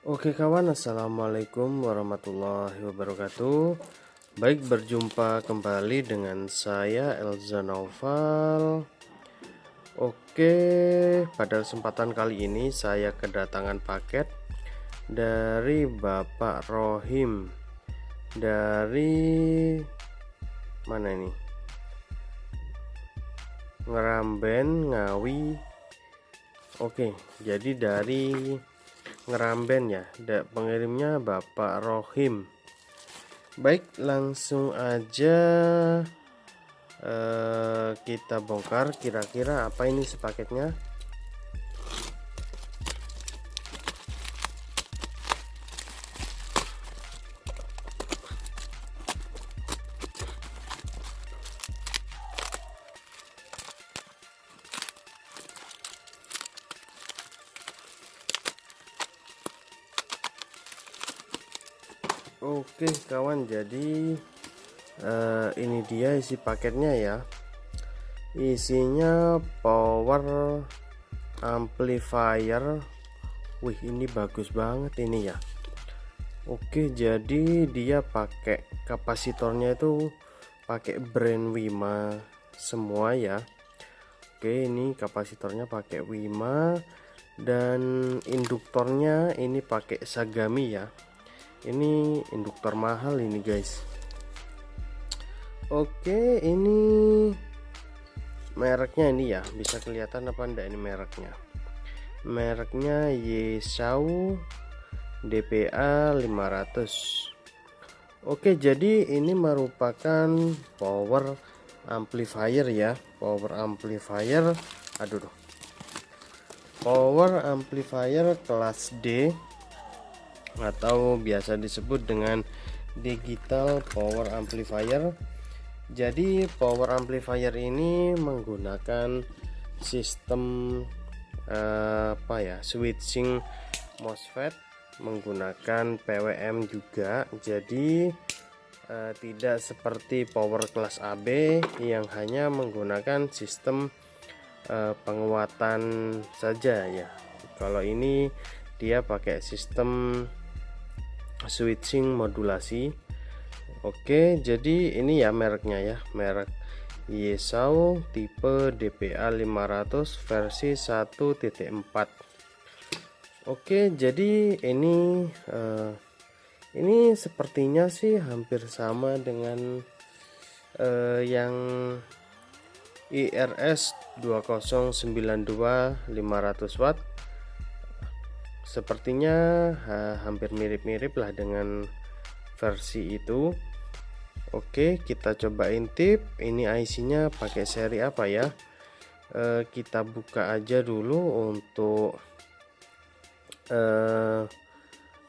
Oke kawan, assalamualaikum warahmatullahi wabarakatuh. Baik, berjumpa kembali dengan saya Elza Naufal. Oke, pada kesempatan kali ini saya kedatangan paket dari Bapak Rohim dari mana ini? Ngeramben, Ngawi. Oke, jadi dari Ngeramben ya, pengirimnya Bapak Rohim. Baik, langsung aja kita bongkar kira-kira apa ini sepaketnya. Oke kawan, jadi ini dia isi paketnya ya. Isinya power amplifier. Wih, ini bagus banget ini ya. Oke, jadi dia pakai kapasitornya itu pakai brand Wima semua ya. Oke, ini kapasitornya pakai Wima dan induktornya ini pakai Sagami ya. Ini induktor mahal ini guys. Oke, ini mereknya ini ya, bisa kelihatan apa enggak ini mereknya. Mereknya Yesau DPA 500. Oke, jadi ini merupakan power amplifier ya, power amplifier power amplifier kelas D atau biasa disebut dengan digital power amplifier. Jadi power amplifier ini menggunakan sistem switching MOSFET, menggunakan PWM juga. Jadi tidak seperti power kelas AB yang hanya menggunakan sistem penguatan saja ya. Kalau ini dia pakai sistem switching modulasi. Oke, jadi ini ya mereknya ya, merek Yesau tipe DPA 500 versi 1.4. Oke, jadi ini sepertinya sih hampir sama dengan yang IRS 2092 500 watt. Sepertinya hampir mirip-mirip lah dengan versi itu. Oke, kita coba intip. Ini IC-nya pakai seri apa ya? Kita buka aja dulu untuk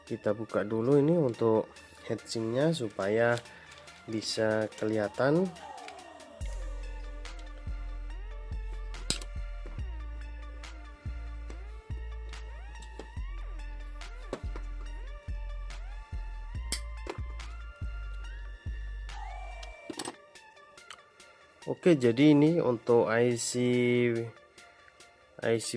kita buka dulu ini untuk heatsinknya supaya bisa kelihatan. Oke, jadi ini untuk IC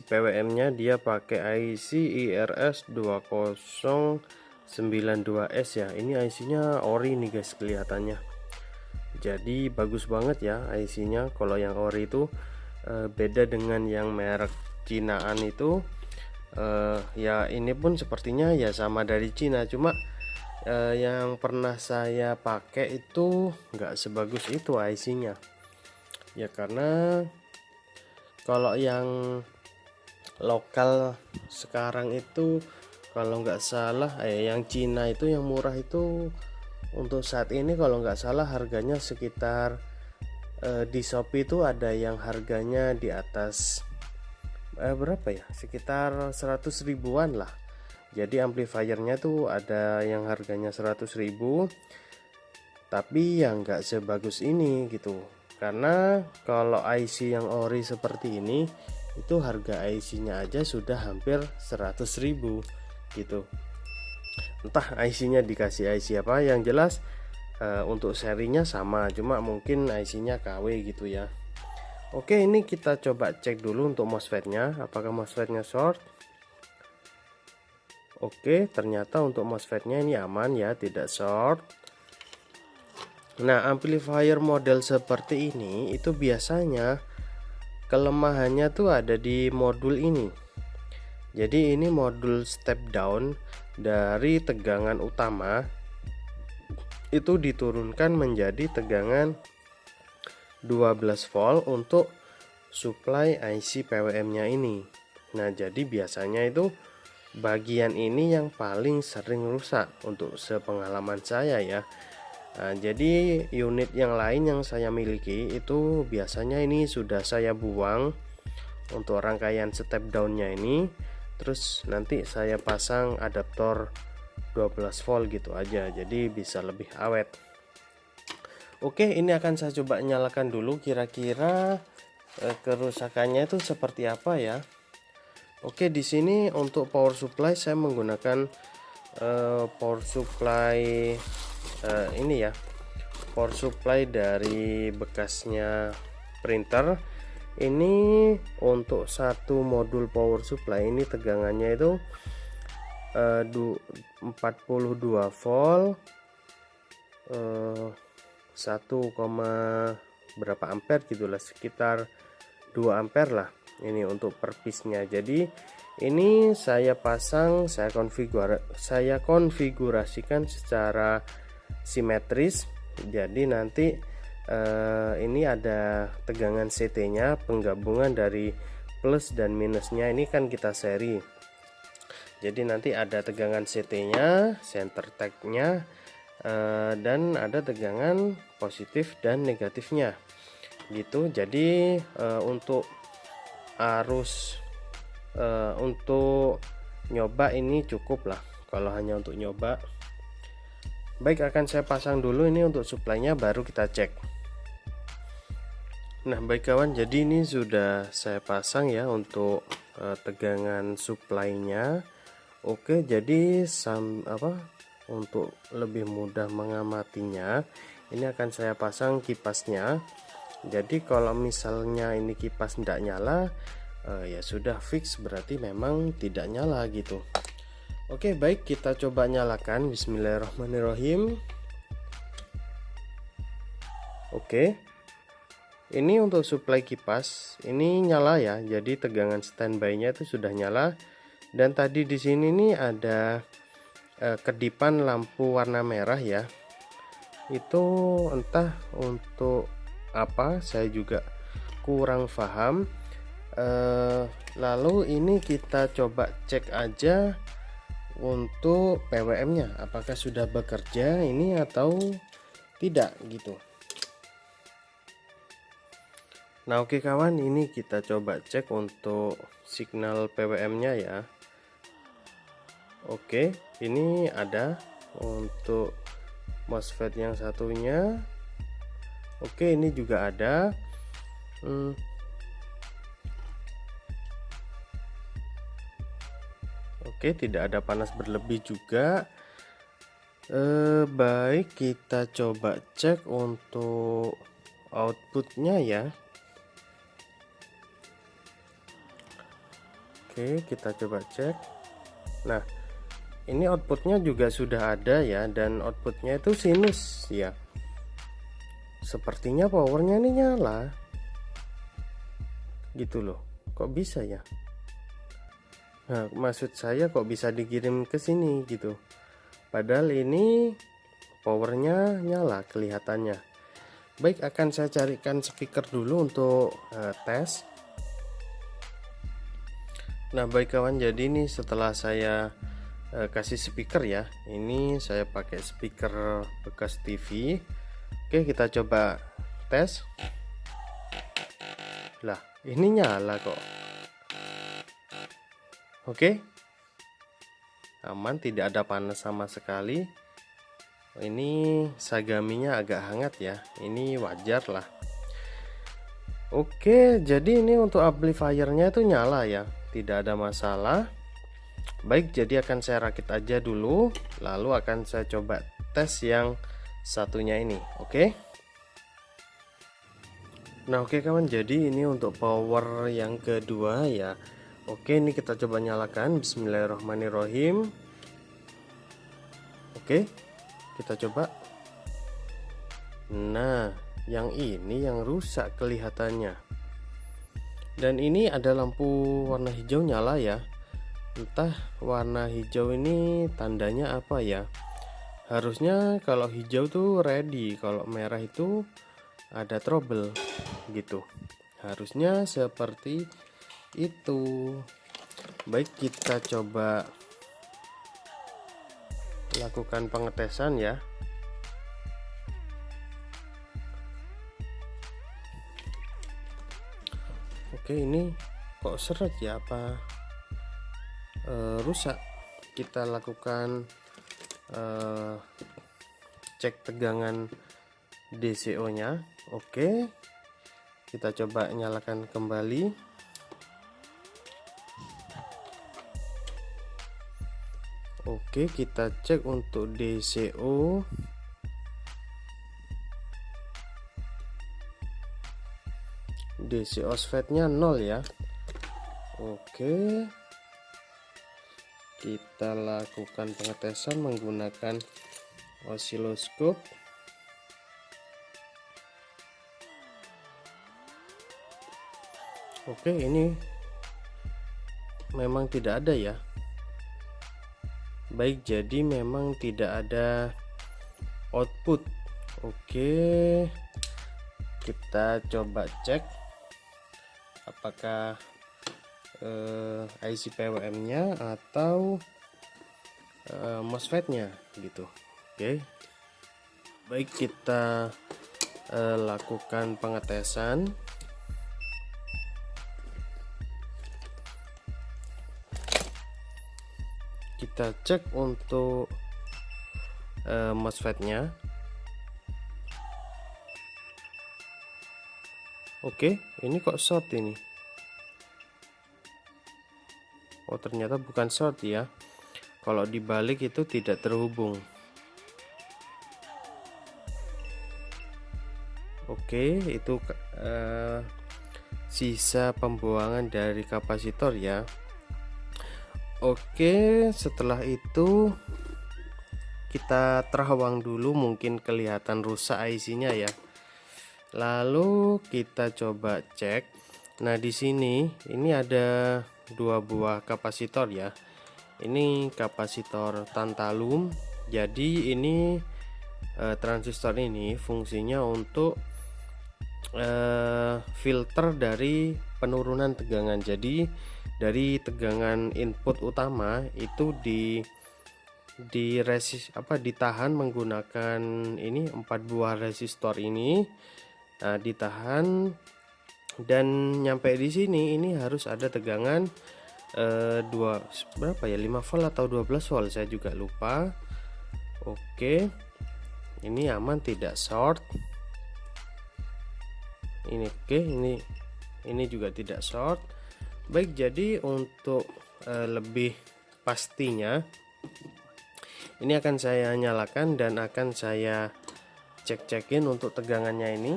PWM nya dia pakai IC IRS 2092S ya. Ini IC nya ori nih guys kelihatannya. Jadi bagus banget ya IC nya. Kalau yang ori itu beda dengan yang merek Cinaan itu. Ya ini pun sepertinya ya sama dari Cina, cuma yang pernah saya pakai itu nggak sebagus itu IC nya ya, karena kalau yang lokal sekarang itu kalau nggak salah yang Cina itu yang murah itu untuk saat ini kalau nggak salah harganya sekitar di Shopee itu ada yang harganya di atas berapa ya, sekitar 100 ribuan lah. Jadi amplifiernya tuh ada yang harganya 100 ribu, tapi yang nggak sebagus ini gitu. Karena kalau IC yang ori seperti ini itu harga IC-nya aja sudah hampir 100 ribu gitu. Entah IC-nya dikasih IC apa, yang jelas untuk serinya sama, cuma mungkin IC-nya KW gitu ya. Oke, ini kita coba cek dulu untuk MOSFET-nya, apakah MOSFET-nya short. Oke, ternyata untuk MOSFET-nya ini aman ya, tidak short. Nah, amplifier model seperti ini itu biasanya kelemahannya tuh ada di modul ini. Jadi ini modul step down dari tegangan utama itu diturunkan menjadi tegangan 12 volt untuk supply IC PWM-nya ini. Nah, jadi biasanya itu bagian ini yang paling sering rusak untuk sepengalaman saya ya. Nah, jadi unit yang lain yang saya miliki itu biasanya ini sudah saya buang untuk rangkaian step down-nya ini. Terus nanti saya pasang adaptor 12 volt gitu aja, jadi bisa lebih awet. Oke, ini akan saya coba nyalakan dulu, kira-kira kerusakannya itu seperti apa ya. Oke, di sini untuk power supply saya menggunakan power supply ini ya, power supply dari bekasnya printer. Ini untuk satu modul power supply ini tegangannya itu 42 volt 1, berapa ampere gitulah, sekitar 2 ampere lah ini untuk per piece-nya. Jadi ini saya pasang, saya konfigurasikan secara simetris. Jadi nanti ini ada tegangan CT-nya, penggabungan dari plus dan minusnya ini kan kita seri. Jadi nanti ada tegangan CT-nya, center tag-nya, dan ada tegangan positif dan negatifnya gitu. Jadi untuk arus untuk nyoba ini cukup lah kalau hanya untuk nyoba. Baik, akan saya pasang dulu ini untuk supply-nya, baru kita cek. Nah baik kawan, jadi ini sudah saya pasang ya untuk tegangan supply-nya. Oke, jadi untuk lebih mudah mengamatinya, ini akan saya pasang kipasnya. Jadi kalau misalnya ini kipas tidak nyala, ya sudah fix, berarti memang tidak nyala gitu. Oke, baik, kita coba nyalakan. Bismillahirrahmanirrahim. Oke, ini untuk supply kipas ini nyala ya, jadi tegangan standby-nya itu sudah nyala. Dan tadi di sini nih ada kedipan lampu warna merah ya, itu entah untuk apa, saya juga kurang paham. Lalu ini kita coba cek aja untuk PWM-nya, apakah sudah bekerja ini atau tidak gitu. Nah oke kawan, ini kita coba cek untuk signal PWM-nya ya. Oke, ini ada untuk MOSFET yang satunya. Oke, ini juga ada. Oke, tidak ada panas berlebih juga. Baik, kita coba cek untuk outputnya ya. Oke, kita coba cek. Nah, ini outputnya juga sudah ada ya, dan outputnya itu sinus ya. Sepertinya powernya ini nyala gitu loh. Kok bisa ya? Nah, maksud saya kok bisa dikirim ke sini gitu, padahal ini powernya nyala kelihatannya. Baik, akan saya carikan speaker dulu untuk tes. Nah baik kawan, jadi ini setelah saya kasih speaker ya, ini saya pakai speaker bekas TV. Oke, kita coba tes. Lah, ini nyala kok. Oke, aman, tidak ada panas sama sekali. Ini sagaminya agak hangat ya, ini wajar lah. Oke, jadi ini untuk amplifiernya itu nyala ya, tidak ada masalah. Baik, jadi akan saya rakit aja dulu, lalu akan saya coba tes yang satunya ini. Oke. Nah oke kawan, jadi ini untuk power yang kedua ya. Oke, ini kita coba nyalakan. Bismillahirrahmanirrahim. Oke, kita coba. Nah, yang ini yang rusak kelihatannya. Dan ini ada lampu warna hijau nyala ya. Entah warna hijau ini tandanya apa ya. Harusnya kalau hijau tuh ready, kalau merah itu ada trouble gitu. Harusnya seperti itu. Baik, kita coba lakukan pengetesan ya. Oke, ini kok seret ya, apa rusak? Kita lakukan cek tegangan DCO nya. Oke, kita coba nyalakan kembali. Oke, kita cek untuk DCO. DC OSFET-nya 0 ya. Oke, kita lakukan pengetesan menggunakan osiloskop. Oke, ini memang tidak ada ya. Baik, jadi memang tidak ada output. Oke, kita coba cek apakah IC PWM nya atau MOSFET nya gitu. Oke, baik, kita lakukan pengetesan. Kita cek untuk MOSFET nya. Oke, ini kok short ini. Oh, ternyata bukan short ya. Kalau dibalik itu tidak terhubung. Oke, itu sisa pembuangan dari kapasitor ya. Oke, setelah itu kita terawang dulu, mungkin kelihatan rusak IC-nya ya. Lalu kita coba cek. Nah, di sini ini ada 2 buah kapasitor ya. Ini kapasitor tantalum. Jadi ini transistor ini fungsinya untuk filter dari penurunan tegangan. Jadi dari tegangan input utama itu ditahan menggunakan ini 4 buah resistor ini. Nah, ditahan dan nyampe di sini ini harus ada tegangan 5 volt atau 12 volt, saya juga lupa. Oke, ini aman, tidak short. Ini oke, ini juga tidak short. Baik, jadi untuk lebih pastinya ini akan saya nyalakan dan akan saya cek-cekin untuk tegangannya ini.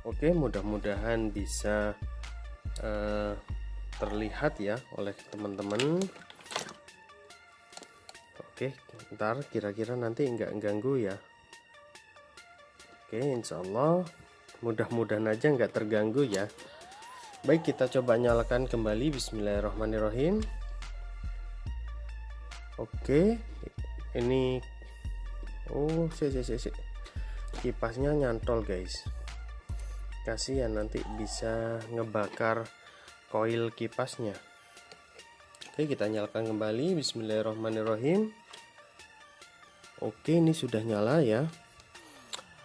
Oke, mudah-mudahan bisa terlihat ya oleh teman-teman. Oke, ntar kira-kira nanti nggak ganggu ya. Oke, insyaallah mudah-mudahan aja nggak terganggu ya. Baik, kita coba nyalakan kembali. Bismillahirrahmanirrahim. Oke, ini kipasnya nyantol guys. Kasihan, nanti bisa ngebakar koil kipasnya. Oke, kita nyalakan kembali. Bismillahirrahmanirrahim. Oke, ini sudah nyala ya.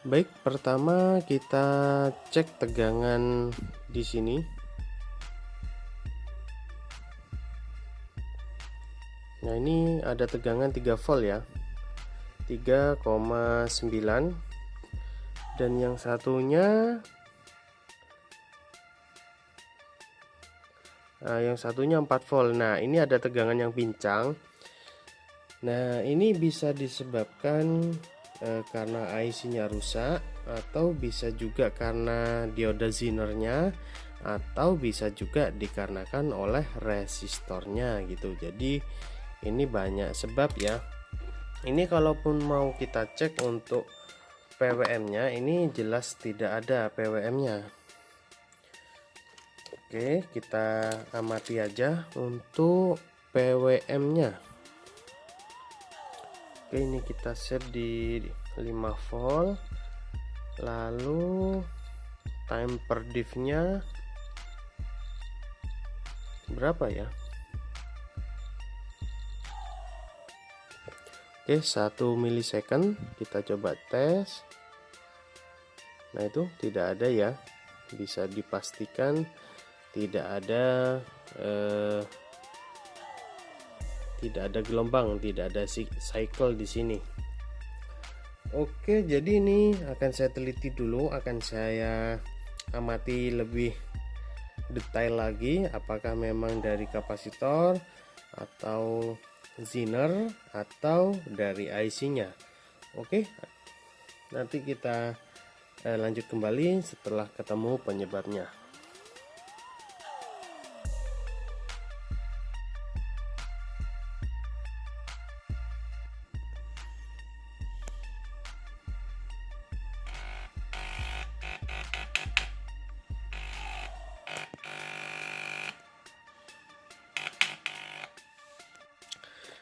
Baik, pertama kita cek tegangan di sini. Nah, ini ada tegangan 3 volt ya. 3,9. Dan yang satunya yang satunya 4 volt. Nah, ini ada tegangan yang pincang. Nah, ini bisa disebabkan karena IC-nya rusak atau bisa juga karena dioda Zener-nya, atau bisa juga dikarenakan oleh resistornya gitu. Jadi ini banyak sebab ya. Ini kalaupun mau kita cek untuk PWM-nya, ini jelas tidak ada PWM-nya. Oke, kita amati aja untuk PWM-nya. Oke, ini kita set di 5 volt. Lalu time per diff-nya berapa ya? Oke, 1 milisecond. Kita coba tes. Nah, itu tidak ada ya. Bisa dipastikan tidak ada gelombang, tidak ada cycle di sini. Oke, jadi ini akan saya teliti dulu, akan saya amati lebih detail lagi apakah memang dari kapasitor atau Zener atau dari IC-nya. Oke, nanti kita lanjut kembali setelah ketemu penyebabnya.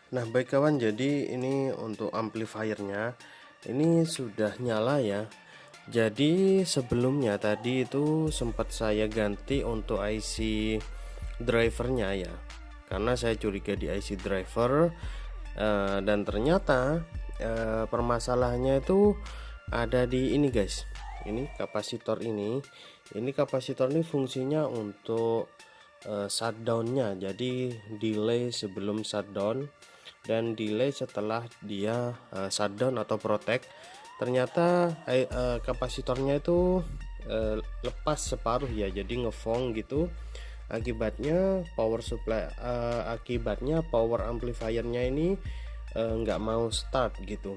Nah, baik kawan, jadi ini untuk amplifiernya ini sudah nyala ya. Jadi sebelumnya tadi itu sempat saya ganti untuk IC drivernya ya, karena saya curiga di IC driver, dan ternyata permasalahannya itu ada di ini guys. Ini kapasitor ini kapasitor ini fungsinya untuk shutdownnya, jadi delay sebelum shutdown dan delay setelah dia shutdown atau protect. Ternyata kapasitornya itu lepas separuh ya, jadi ngefong gitu. Akibatnya power supply, akibatnya power amplifiernya ini nggak mau start gitu.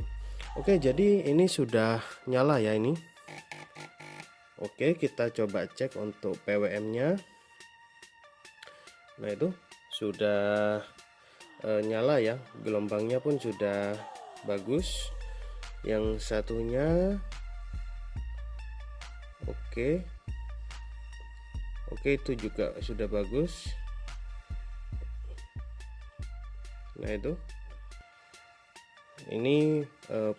Oke, jadi ini sudah nyala ya ini. Oke, kita coba cek untuk PWM-nya. Nah, itu sudah nyala ya, gelombangnya pun sudah bagus. Yang satunya oke, itu juga sudah bagus. Nah, itu ini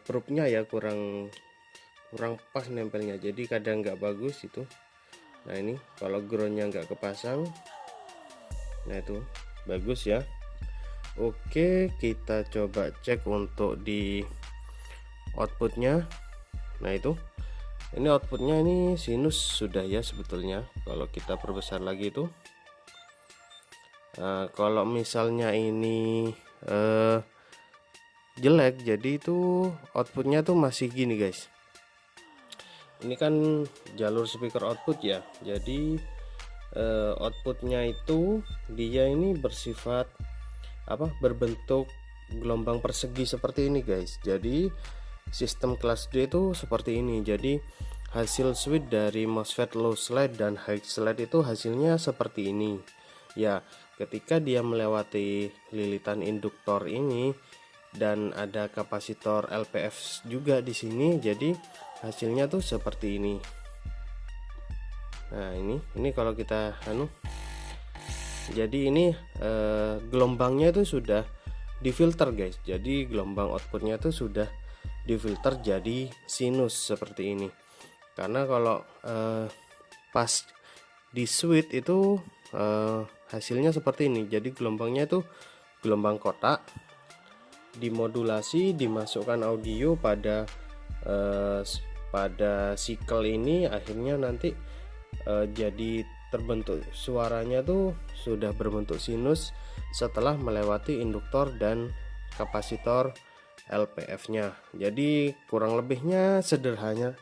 probe-nya ya kurang pas nempelnya, jadi kadang nggak bagus itu. Nah, ini kalau groundnya nggak kepasang, nah itu bagus ya. Oke, kita coba cek untuk di outputnya. Nah, itu ini outputnya ini sinus sudah ya sebetulnya. Kalau kita perbesar lagi itu, kalau misalnya ini jelek, jadi itu outputnya tuh masih gini guys. Ini kan jalur speaker output ya, jadi outputnya itu dia ini bersifat berbentuk gelombang persegi seperti ini guys. Jadi sistem kelas D itu seperti ini. Jadi hasil switch dari MOSFET low slide dan high slide itu hasilnya seperti ini ya. Ketika dia melewati lilitan induktor ini dan ada kapasitor LPF juga di sini, jadi hasilnya tuh seperti ini. Nah, ini kalau kita jadi ini gelombangnya itu sudah difilter guys. Jadi gelombang outputnya itu sudah difilter jadi sinus seperti ini. Karena kalau pas di switch itu hasilnya seperti ini. Jadi gelombangnya itu gelombang kotak, dimodulasi, dimasukkan audio pada cycle ini, akhirnya nanti jadi terbentuk suaranya tuh sudah berbentuk sinus setelah melewati induktor dan kapasitor LPF-nya. Jadi kurang lebihnya sederhananya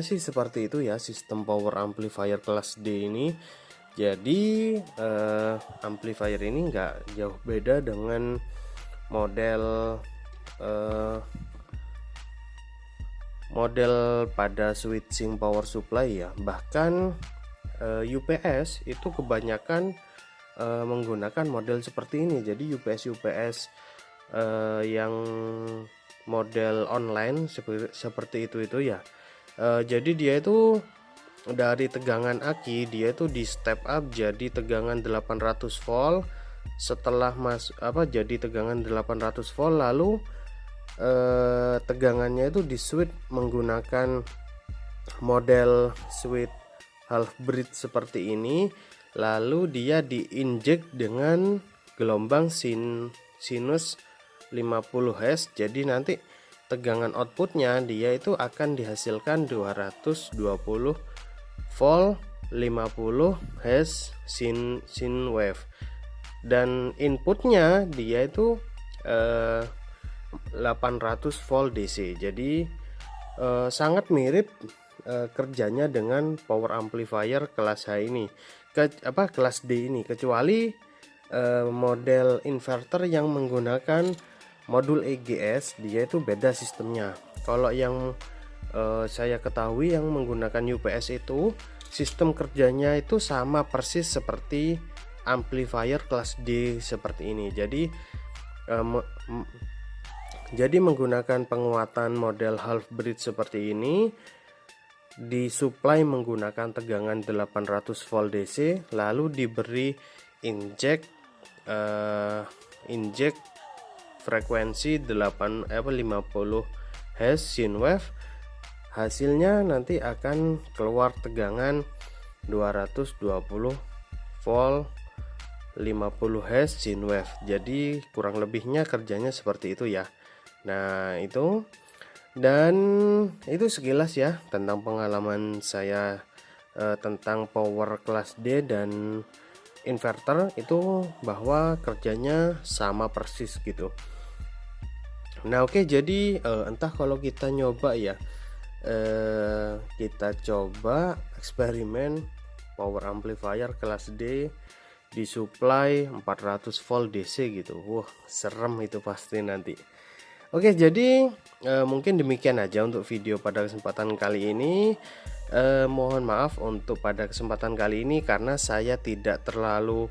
sih seperti itu ya sistem power amplifier kelas D ini. Jadi amplifier ini nggak jauh beda dengan model model pada switching power supply ya. Bahkan UPS itu kebanyakan menggunakan model seperti ini. Jadi UPS yang model online seperti itu ya. Jadi dia itu dari tegangan aki dia itu di step up jadi tegangan 800 volt. Setelah jadi tegangan 800 volt, lalu tegangannya itu di switch menggunakan model switch half bridge seperti ini, lalu dia diinjek dengan gelombang sinus 50 Hz. Jadi nanti tegangan outputnya dia itu akan dihasilkan 220 volt 50 Hz sin wave, dan inputnya dia itu 800 volt DC. Jadi sangat mirip kerjanya dengan power amplifier kelas H ini, kelas D ini, kecuali model inverter yang menggunakan modul EGS dia itu beda sistemnya. Kalau yang saya ketahui yang menggunakan UPS itu sistem kerjanya itu sama persis seperti amplifier kelas D seperti ini. Jadi menggunakan penguatan model half bridge seperti ini, disuplai menggunakan tegangan 800 volt DC, lalu diberi injek frekuensi 50 Hz sin wave. Hasilnya nanti akan keluar tegangan 220 volt 50 Hz sin wave. Jadi kurang lebihnya kerjanya seperti itu ya. Nah itu, dan itu sekilas ya tentang pengalaman saya tentang power kelas D dan inverter itu, bahwa kerjanya sama persis gitu. Nah oke, jadi entah kalau kita nyoba ya, kita coba eksperimen power amplifier kelas D disuplai 400 volt DC gitu. Wah serem itu pasti nanti. Oke, jadi mungkin demikian aja untuk video pada kesempatan kali ini. Mohon maaf untuk pada kesempatan kali ini karena saya tidak terlalu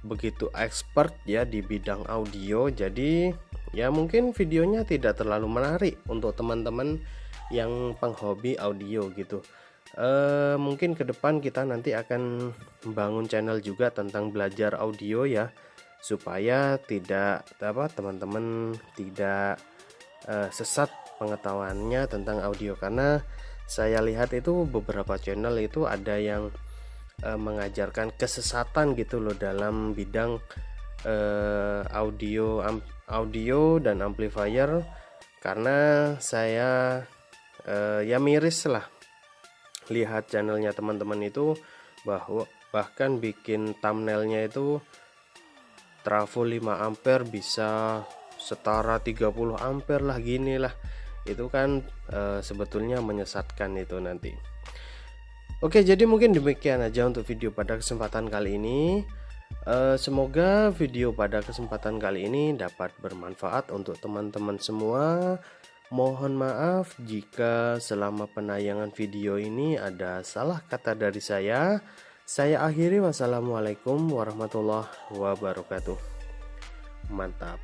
begitu expert ya di bidang audio. Jadi ya mungkin videonya tidak terlalu menarik untuk teman-teman yang penghobi audio gitu. Mungkin ke depan kita nanti akan membangun channel juga tentang belajar audio ya, supaya tidak teman-teman tidak sesat pengetahuannya tentang audio. Karena saya lihat itu beberapa channel itu ada yang mengajarkan kesesatan gitu loh dalam bidang audio dan amplifier. Karena saya ya miris lah lihat channelnya teman-teman itu, bahkan bikin thumbnailnya itu trafo 5 ampere bisa setara 30 ampere lah, gini lah. Itu kan sebetulnya menyesatkan itu nanti. Oke, jadi mungkin demikian aja untuk video pada kesempatan kali ini. Semoga video pada kesempatan kali ini dapat bermanfaat untuk teman-teman semua. Mohon maaf jika selama penayangan video ini ada salah kata dari saya. Saya akhiri, wassalamualaikum warahmatullahi wabarakatuh. Mantap.